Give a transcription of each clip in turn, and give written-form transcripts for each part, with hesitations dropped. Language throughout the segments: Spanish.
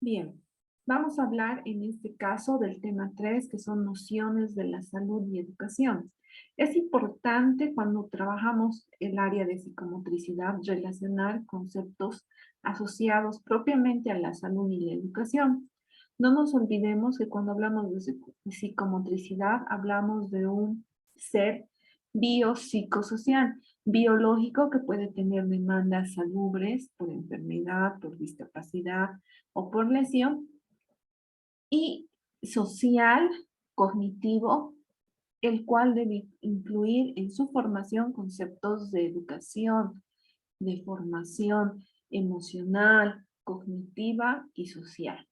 Bien, vamos a hablar en este caso del tema 3, que son nociones de la salud y educación. Es importante cuando trabajamos el área de psicomotricidad relacionar conceptos asociados propiamente a la salud y la educación. No nos olvidemos que cuando hablamos de psicomotricidad hablamos de un ser biopsicosocial, biológico que puede tener demandas salubres por enfermedad, por discapacidad, o por lesión, y social, cognitivo, el cual debe incluir en su formación conceptos de educación, de formación emocional, cognitiva y social.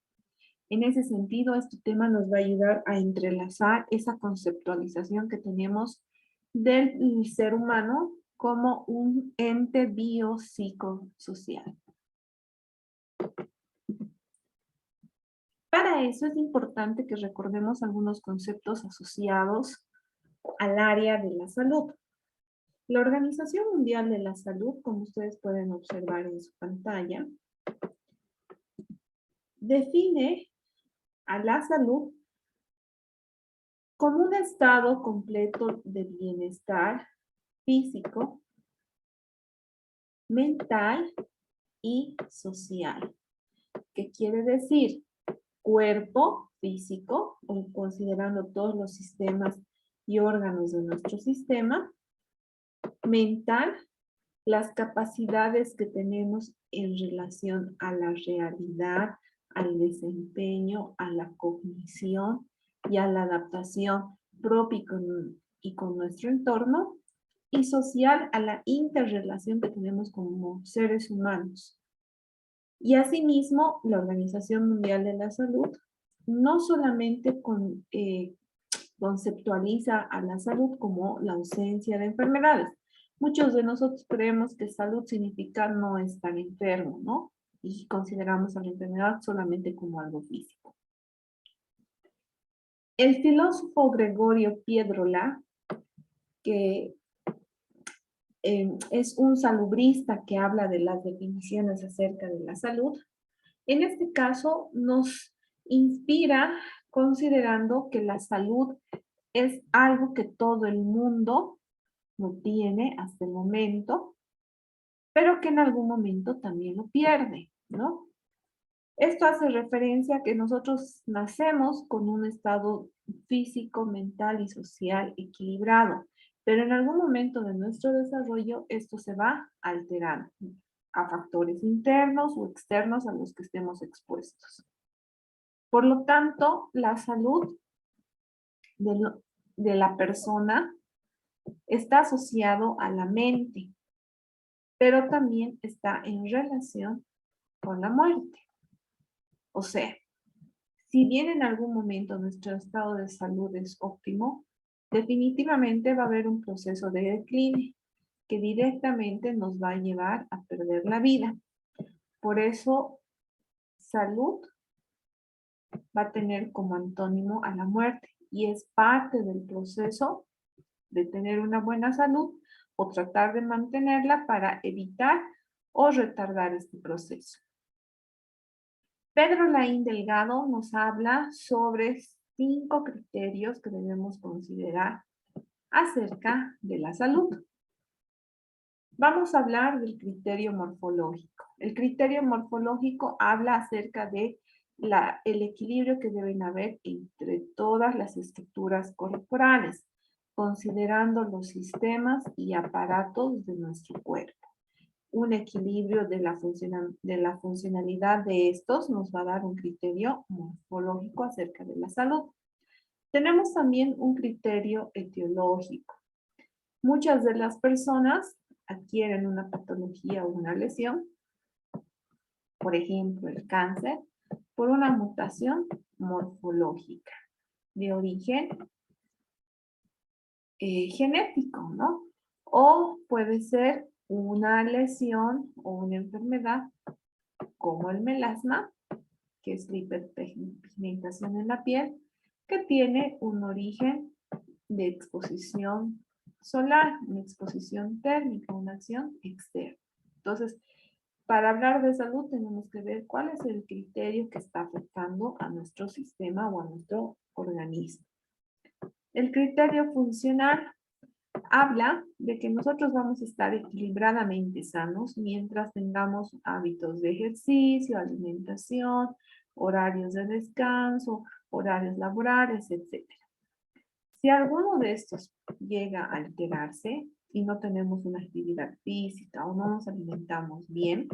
En ese sentido, este tema nos va a ayudar a entrelazar esa conceptualización que tenemos del ser humano como un ente biopsicosocial. Para eso es importante que recordemos algunos conceptos asociados al área de la salud. La Organización Mundial de la Salud, como ustedes pueden observar en su pantalla, define a la salud como un estado completo de bienestar físico, mental y social. ¿Qué quiere decir? Cuerpo físico, considerando todos los sistemas y órganos de nuestro sistema. Mental, las capacidades que tenemos en relación a la realidad, al desempeño, a la cognición y a la adaptación propia y con nuestro entorno. Y social, a la interrelación que tenemos como seres humanos. Y asimismo, la Organización Mundial de la Salud no solamente conceptualiza a la salud como la ausencia de enfermedades. Muchos de nosotros creemos que salud significa no estar enfermo, ¿no? Y consideramos a la enfermedad solamente como algo físico. El filósofo Gregorio Piedrola, que es un salubrista que habla de las definiciones acerca de la salud, en este caso nos inspira considerando que la salud es algo que todo el mundo lo tiene hasta el momento, pero que en algún momento también lo pierde, ¿no? Esto hace referencia a que nosotros nacemos con un estado físico, mental y social equilibrado, pero en algún momento de nuestro desarrollo esto se va alterando a factores internos o externos a los que estemos expuestos. Por lo tanto, la salud de la persona está asociado a la mente, pero también está en relación con la muerte. O sea, si bien en algún momento nuestro estado de salud es óptimo, definitivamente va a haber un proceso de decline que directamente nos va a llevar a perder la vida. Por eso, salud va a tener como antónimo a la muerte y es parte del proceso de tener una buena salud o tratar de mantenerla para evitar o retardar este proceso. Pedro Laín Delgado nos habla sobre 5 criterios que debemos considerar acerca de la salud. Vamos a hablar del criterio morfológico. El criterio morfológico habla acerca de el equilibrio que deben haber entre todas las estructuras corporales, considerando los sistemas y aparatos de nuestro cuerpo. Un equilibrio de la funcionalidad de estos nos va a dar un criterio morfológico acerca de la salud. Tenemos también un criterio etiológico. Muchas de las personas adquieren una patología o una lesión, por ejemplo el cáncer, por una mutación morfológica de origen genético, ¿no? O puede ser una lesión o una enfermedad como el melasma, que es la hiperpigmentación en la piel, que tiene un origen de exposición solar, una exposición térmica, una acción externa. Entonces, para hablar de salud tenemos que ver cuál es el criterio que está afectando a nuestro sistema o a nuestro organismo. El criterio funcional habla de que nosotros vamos a estar equilibradamente sanos mientras tengamos hábitos de ejercicio, alimentación, horarios de descanso, horarios laborales, etc. Si alguno de estos llega a alterarse y no tenemos una actividad física o no nos alimentamos bien,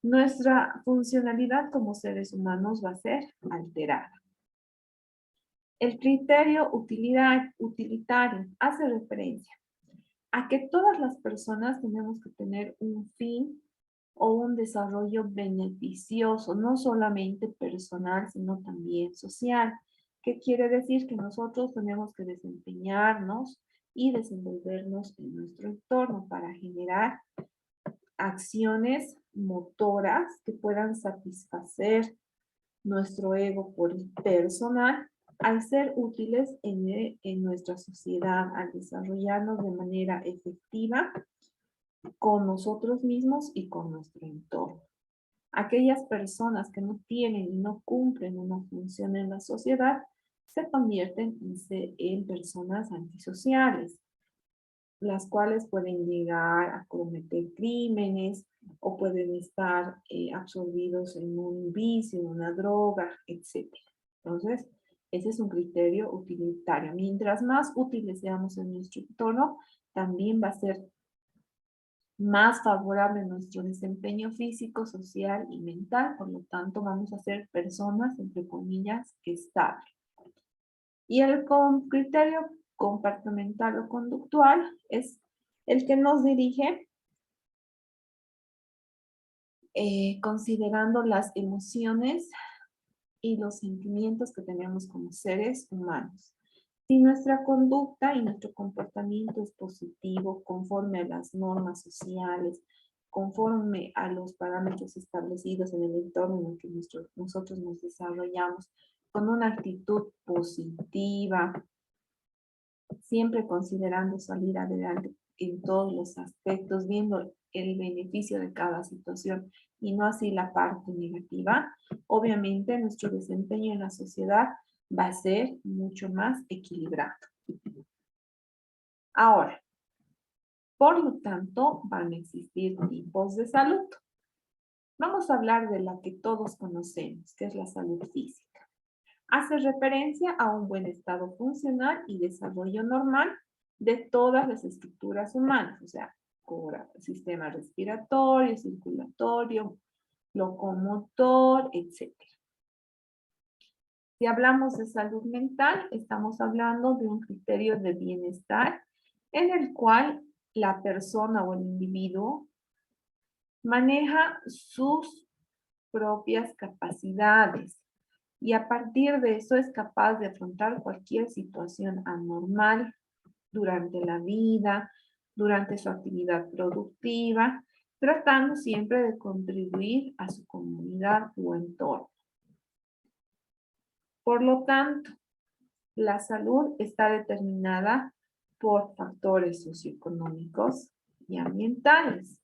nuestra funcionalidad como seres humanos va a ser alterada. El criterio utilitario hace referencia a que todas las personas tenemos que tener un fin o un desarrollo beneficioso, no solamente personal, sino también social. ¿Qué quiere decir? Que nosotros tenemos que desempeñarnos y desenvolvernos en nuestro entorno para generar acciones motoras que puedan satisfacer nuestro ego personal al ser útiles en nuestra sociedad, al desarrollarnos de manera efectiva con nosotros mismos y con nuestro entorno. Aquellas personas que no tienen y no cumplen una función en la sociedad se convierten en personas antisociales, las cuales pueden llegar a cometer crímenes o pueden estar absorbidos en un vicio, en una droga, etc. Entonces, ese es un criterio utilitario. Mientras más útiles seamos en nuestro entorno, también va a ser más favorable nuestro desempeño físico, social y mental. Por lo tanto, vamos a ser personas, entre comillas, estables. Y el criterio comportamental o conductual es el que nos dirige considerando las emociones y los sentimientos que tenemos como seres humanos. Si nuestra conducta y nuestro comportamiento es positivo, conforme a las normas sociales, conforme a los parámetros establecidos en el entorno en el que nosotros nos desarrollamos, con una actitud positiva, siempre considerando salir adelante en todos los aspectos, viendo el beneficio de cada situación y no así la parte negativa, obviamente nuestro desempeño en la sociedad va a ser mucho más equilibrado. Ahora, por lo tanto, van a existir tipos de salud. Vamos a hablar de la que todos conocemos, que es la salud física. Hace referencia a un buen estado funcional y desarrollo normal de todas las estructuras humanas, o sea, sistema respiratorio, circulatorio, locomotor, etc. Si hablamos de salud mental, estamos hablando de un criterio de bienestar en el cual la persona o el individuo maneja sus propias capacidades y a partir de eso es capaz de afrontar cualquier situación anormal durante la vida, durante su actividad productiva, tratando siempre de contribuir a su comunidad o entorno. Por lo tanto, la salud está determinada por factores socioeconómicos y ambientales.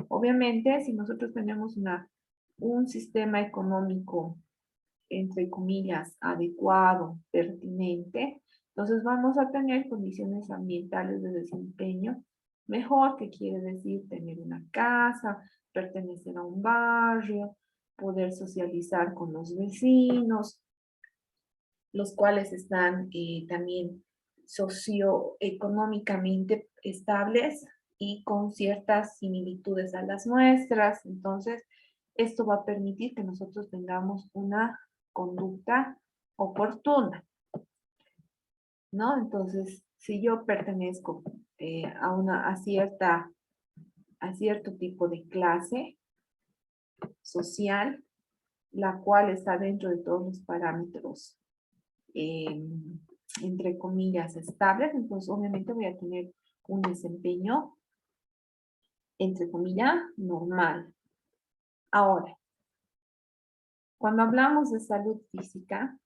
Obviamente, si nosotros tenemos un sistema económico, entre comillas, adecuado, pertinente, entonces vamos a tener condiciones ambientales de desempeño mejor, que quiere decir tener una casa, pertenecer a un barrio, poder socializar con los vecinos, los cuales están también socioeconómicamente estables y con ciertas similitudes a las nuestras. Entonces, esto va a permitir que nosotros tengamos una conducta oportuna, ¿no? Entonces, si yo pertenezco a cierto tipo de clase social, la cual está dentro de todos los parámetros entre comillas, estables, entonces obviamente voy a tener un desempeño, entre comillas, normal. Ahora, cuando hablamos de salud física,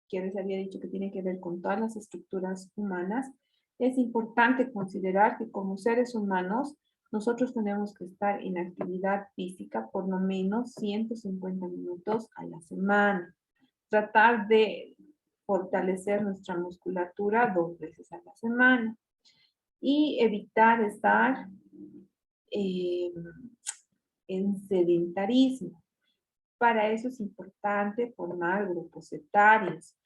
que les había dicho que tiene que ver con todas las estructuras humanas, es importante considerar que como seres humanos nosotros tenemos que estar en actividad física por lo menos 150 minutos a la semana. Tratar de fortalecer nuestra musculatura 2 veces a la semana y evitar estar eh, en sedentarismo. Para eso es importante formar grupos etarios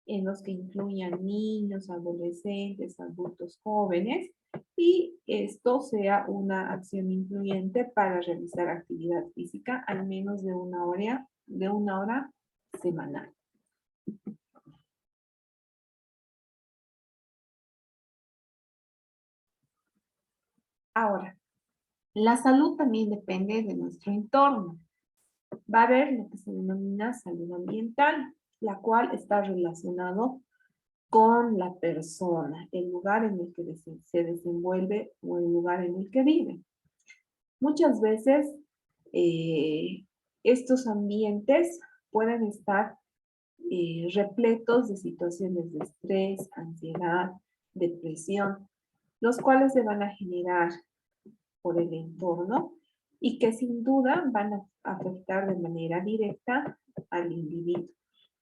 en los que incluyan niños, adolescentes, adultos jóvenes, y esto sea una acción incluyente para realizar actividad física al menos de una hora semanal. Ahora, la salud también depende de nuestro entorno. Va a haber lo que se denomina salud ambiental, la cual está relacionado con la persona, el lugar en el que se desenvuelve o el lugar en el que vive. Muchas veces estos ambientes pueden estar repletos de situaciones de estrés, ansiedad, depresión, los cuales se van a generar por el entorno y que sin duda van a afectar de manera directa al individuo,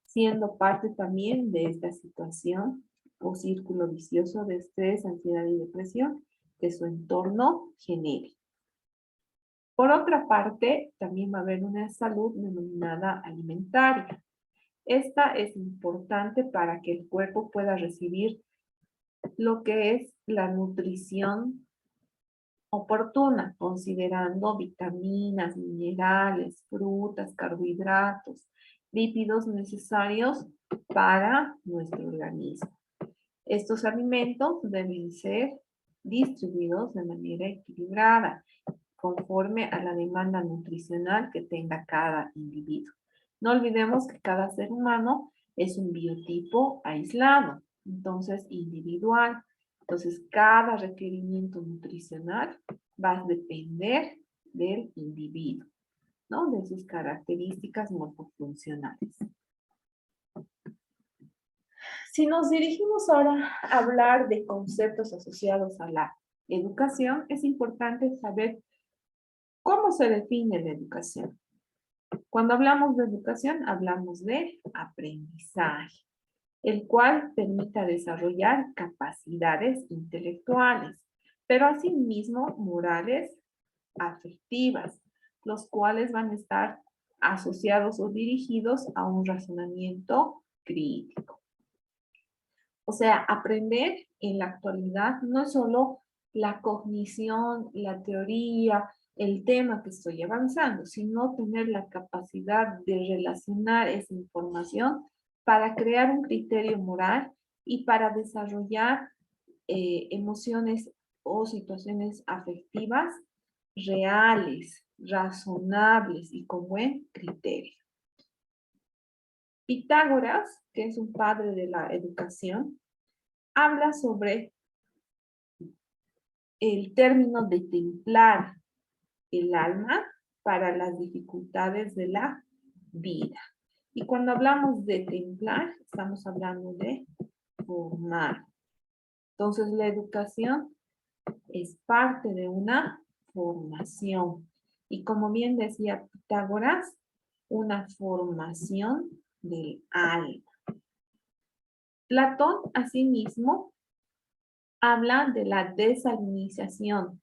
siendo parte también de esta situación o círculo vicioso de estrés, ansiedad y depresión que su entorno genere. Por otra parte, también va a haber una salud denominada alimentaria. Esta es importante para que el cuerpo pueda recibir lo que es la nutrición oportuna, considerando vitaminas, minerales, frutas, carbohidratos, lípidos necesarios para nuestro organismo. Estos alimentos deben ser distribuidos de manera equilibrada, conforme a la demanda nutricional que tenga cada individuo. No olvidemos que cada ser humano es un biotipo aislado, entonces individual. Entonces, cada requerimiento nutricional va a depender del individuo, ¿no? De sus características morfofuncionales. Si nos dirigimos ahora a hablar de conceptos asociados a la educación, es importante saber cómo se define la educación. Cuando hablamos de educación, hablamos de aprendizaje, el cual permita desarrollar capacidades intelectuales, pero asimismo morales, afectivas, los cuales van a estar asociados o dirigidos a un razonamiento crítico. O sea, aprender en la actualidad no es solo la cognición, la teoría, el tema que estoy avanzando, sino tener la capacidad de relacionar esa información para crear un criterio moral y para desarrollar emociones o situaciones afectivas reales, razonables y con buen criterio. Pitágoras, que es un padre de la educación, habla sobre el término de templar el alma para las dificultades de la vida. Y cuando hablamos de templar, estamos hablando de formar. Entonces, la educación es parte de una formación. Y como bien decía Pitágoras, una formación del alma. Platón, asimismo, habla de la desalinización,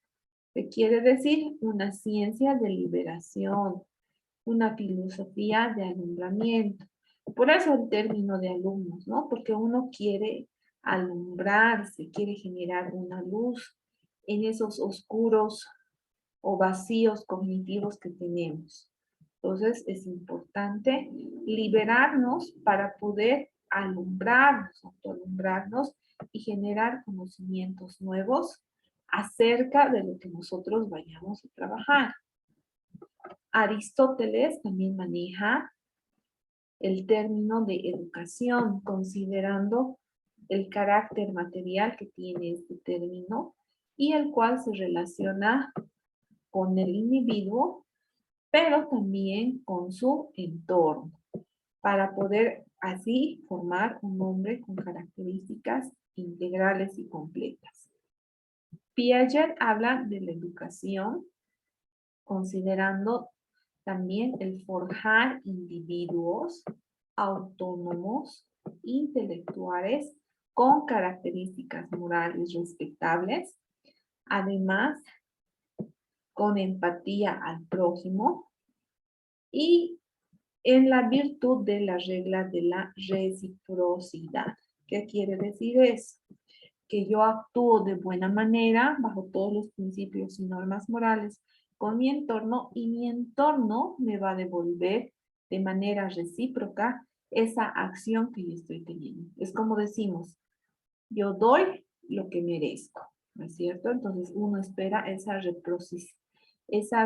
que quiere decir una ciencia de liberación, una filosofía de alumbramiento. Por eso el término de alumnos, ¿no? Porque uno quiere alumbrarse, quiere generar una luz en esos oscuros o vacíos cognitivos que tenemos. Entonces es importante liberarnos para poder alumbrarnos, autoalumbrarnos y generar conocimientos nuevos acerca de lo que nosotros vayamos a trabajar. Aristóteles también maneja el término de educación, considerando el carácter material que tiene este término y el cual se relaciona con el individuo, pero también con su entorno, para poder así formar un hombre con características integrales y completas. Piaget habla de la educación considerando también el forjar individuos autónomos, intelectuales, con características morales respetables, además con empatía al prójimo y en la virtud de la regla de la reciprocidad. ¿Qué quiere decir eso? Que yo actúo de buena manera bajo todos los principios y normas morales con mi entorno y mi entorno me va a devolver de manera recíproca esa acción que yo estoy teniendo. Es como decimos, yo doy lo que merezco, ¿no es cierto? Entonces uno espera esa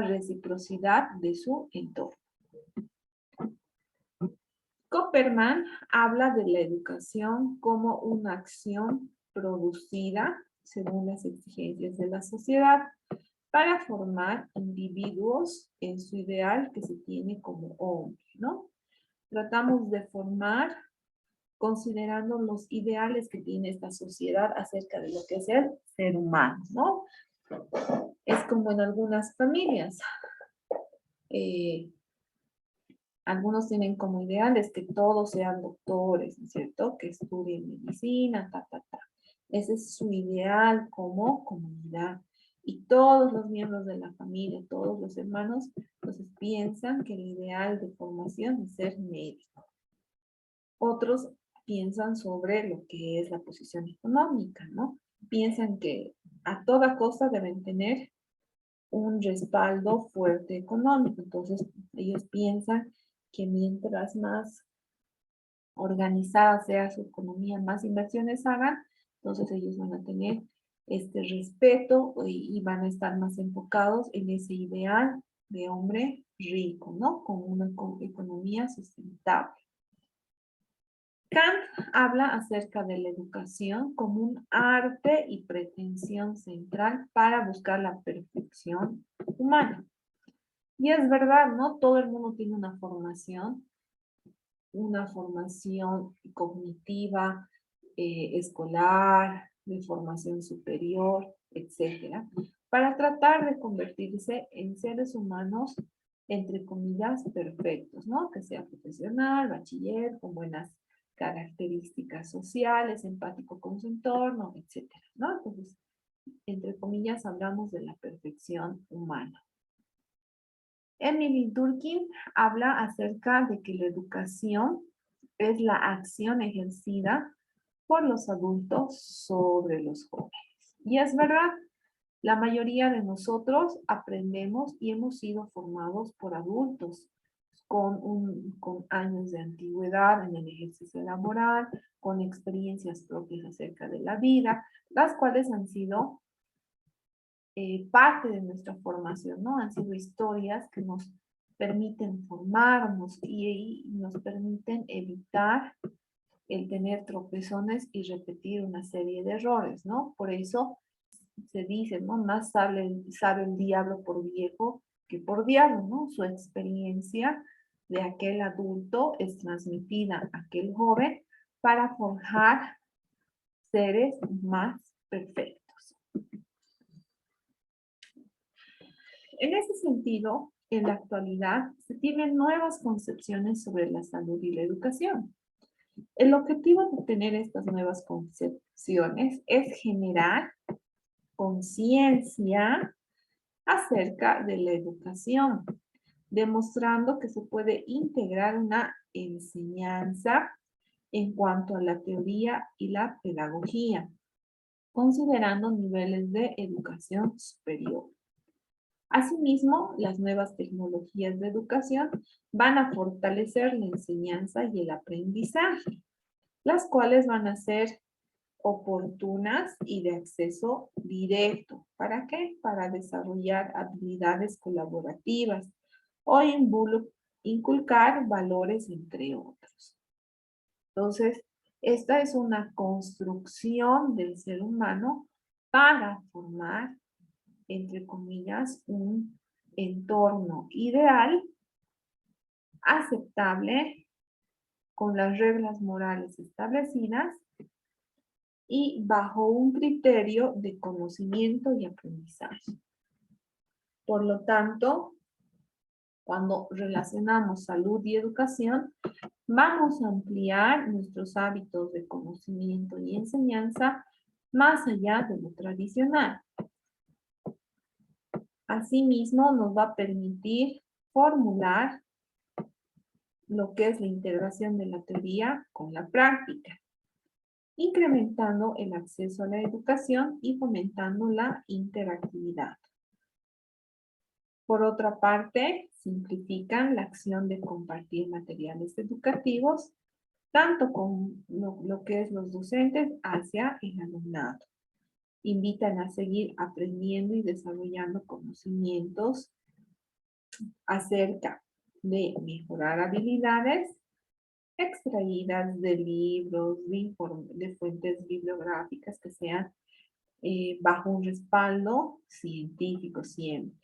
reciprocidad de su entorno. Copperman habla de la educación como una acción producida según las exigencias de la sociedad para formar individuos en su ideal que se tiene como hombre, ¿no? Tratamos de formar considerando los ideales que tiene esta sociedad acerca de lo que es el ser humano, ¿no? Es como en algunas familias. Eh, Algunos tienen como ideales que todos sean doctores, ¿no es cierto? Que estudien medicina, ta, ta, ta. Ese es su ideal como comunidad. Y todos los miembros de la familia, todos los hermanos, entonces piensan que el ideal de formación es ser médico. Otros piensan sobre lo que es la posición económica, ¿no? Piensan que a toda costa deben tener un respaldo fuerte económico. Entonces, ellos piensan que mientras más organizada sea su economía, más inversiones hagan, entonces ellos van a tener este respeto y van a estar más enfocados en ese ideal de hombre rico, ¿no? Con una economía sustentable. Kant habla acerca de la educación como un arte y pretensión central para buscar la perfección humana. Y es verdad, ¿no? Todo el mundo tiene una formación cognitiva, escolar, de formación superior, etcétera, para tratar de convertirse en seres humanos, entre comillas, perfectos, ¿no? Que sea profesional, bachiller, con buenas características sociales, empático con su entorno, etcétera, ¿no? Entonces, entre comillas, hablamos de la perfección humana. Emily Durkheim habla acerca de que la educación es la acción ejercida por los adultos sobre los jóvenes. Y es verdad, la mayoría de nosotros aprendemos y hemos sido formados por adultos con años de antigüedad en el ejercicio laboral, con experiencias propias acerca de la vida, las cuales han sido parte de nuestra formación, ¿no? Han sido historias que nos permiten formarnos y nos permiten evitar el tener tropezones y repetir una serie de errores, ¿no? Por eso se dice, ¿no? Más sabe el diablo por viejo que por diablo, ¿no? Su experiencia de aquel adulto es transmitida a aquel joven para forjar seres más perfectos. En ese sentido, en la actualidad, se tienen nuevas concepciones sobre la salud y la educación. El objetivo de tener estas nuevas concepciones es generar conciencia acerca de la educación, demostrando que se puede integrar una enseñanza en cuanto a la teoría y la pedagogía, considerando niveles de educación superior. Asimismo, las nuevas tecnologías de educación van a fortalecer la enseñanza y el aprendizaje, las cuales van a ser oportunas y de acceso directo. ¿Para qué? Para desarrollar habilidades colaborativas o inculcar valores, entre otros. Entonces, esta es una construcción del ser humano para formar, entre comillas, un entorno ideal, aceptable, con las reglas morales establecidas y bajo un criterio de conocimiento y aprendizaje. Por lo tanto, cuando relacionamos salud y educación, vamos a ampliar nuestros hábitos de conocimiento y enseñanza más allá de lo tradicional. Asimismo, nos va a permitir formular lo que es la integración de la teoría con la práctica, incrementando el acceso a la educación y fomentando la interactividad. Por otra parte, simplifican la acción de compartir materiales educativos, tanto con lo que es los docentes hacia el alumnado. Invitan a seguir aprendiendo y desarrollando conocimientos acerca de mejorar habilidades extraídas de libros, de fuentes bibliográficas que sean bajo un respaldo científico siempre.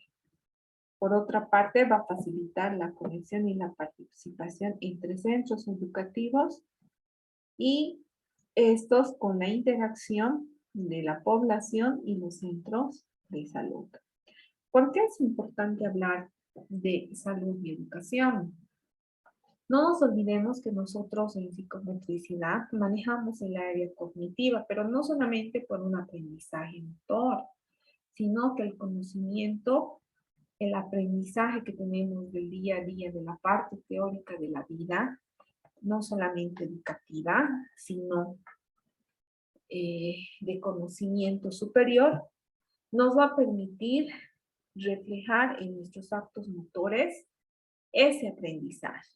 Por otra parte, va a facilitar la conexión y la participación entre centros educativos y estos con la interacción de la población y los centros de salud. ¿Por qué es importante hablar de salud y educación? No nos olvidemos que nosotros en psicomotricidad manejamos el área cognitiva, pero no solamente por un aprendizaje motor, sino que el conocimiento, el aprendizaje que tenemos del día a día, de la parte teórica de la vida, no solamente educativa, sino de conocimiento superior, nos va a permitir reflejar en nuestros actos motores ese aprendizaje.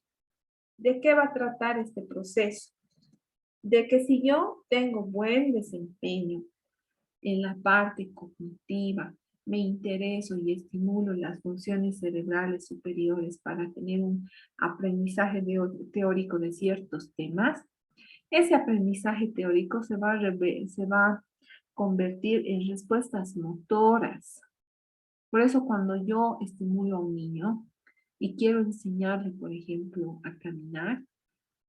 ¿De qué va a tratar este proceso? De que si yo tengo buen desempeño en la parte cognitiva, me intereso y estimulo las funciones cerebrales superiores para tener un aprendizaje teórico de ciertos temas, ese aprendizaje teórico se va a convertir en respuestas motoras. Por eso cuando yo estimulo a un niño y quiero enseñarle, por ejemplo, a caminar,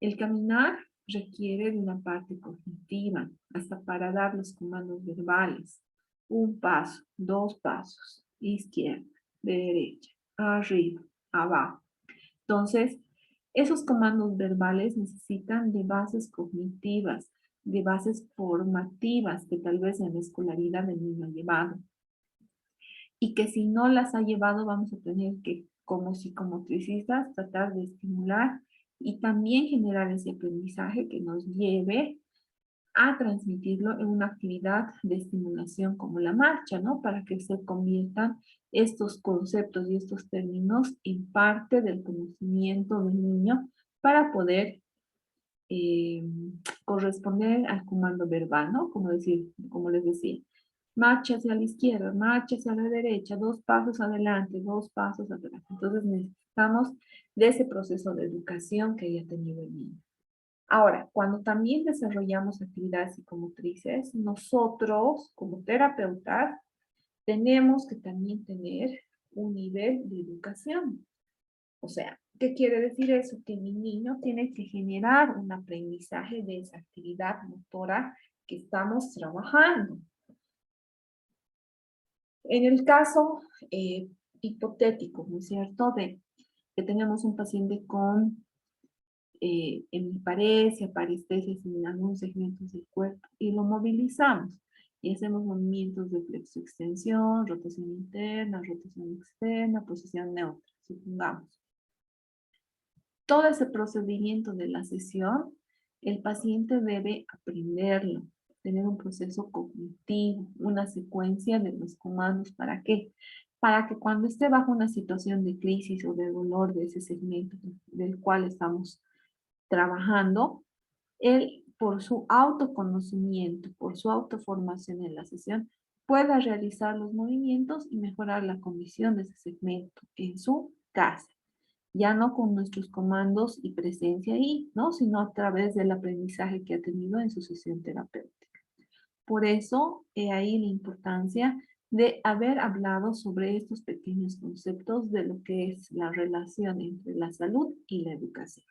el caminar requiere de una parte cognitiva, hasta para dar los comandos verbales. Un paso, dos pasos, izquierda, derecha, arriba, abajo. Entonces, esos comandos verbales necesitan de bases cognitivas, de bases formativas que tal vez en la escolaridad el niño ha llevado. Y que si no las ha llevado, vamos a tener que, como psicomotricistas, tratar de estimular y también generar ese aprendizaje que nos lleve a transmitirlo en una actividad de estimulación como la marcha, ¿no? Para que se conviertan estos conceptos y estos términos en parte del conocimiento del niño para poder eh, corresponder al comando verbal, ¿no? Como les decía, marcha hacia la izquierda, marcha hacia la derecha, dos pasos adelante, dos pasos atrás. Entonces necesitamos de ese proceso de educación que haya tenido el niño. Ahora, cuando también desarrollamos actividades psicomotrices, nosotros como terapeutas tenemos que también tener un nivel de educación. O sea, ¿qué quiere decir eso? Que mi niño tiene que generar un aprendizaje de esa actividad motora que estamos trabajando. En el caso hipotético, ¿no es cierto?, de que tenemos un paciente con hemiparesia, parestesia en algunos segmentos del cuerpo y lo movilizamos y hacemos movimientos de flexo-extensión, rotación interna, rotación externa, posición neutra, supongamos. Todo ese procedimiento de la sesión, el paciente debe aprenderlo, tener un proceso cognitivo, una secuencia de los comandos. ¿Para qué? Para que cuando esté bajo una situación de crisis o de dolor de ese segmento del cual estamos trabajando, él por su autoconocimiento, por su autoformación en la sesión, pueda realizar los movimientos y mejorar la condición de ese segmento en su casa. Ya no con nuestros comandos y presencia ahí, ¿no? Sino a través del aprendizaje que ha tenido en su sesión terapéutica. Por eso, he ahí la importancia de haber hablado sobre estos pequeños conceptos de lo que es la relación entre la salud y la educación.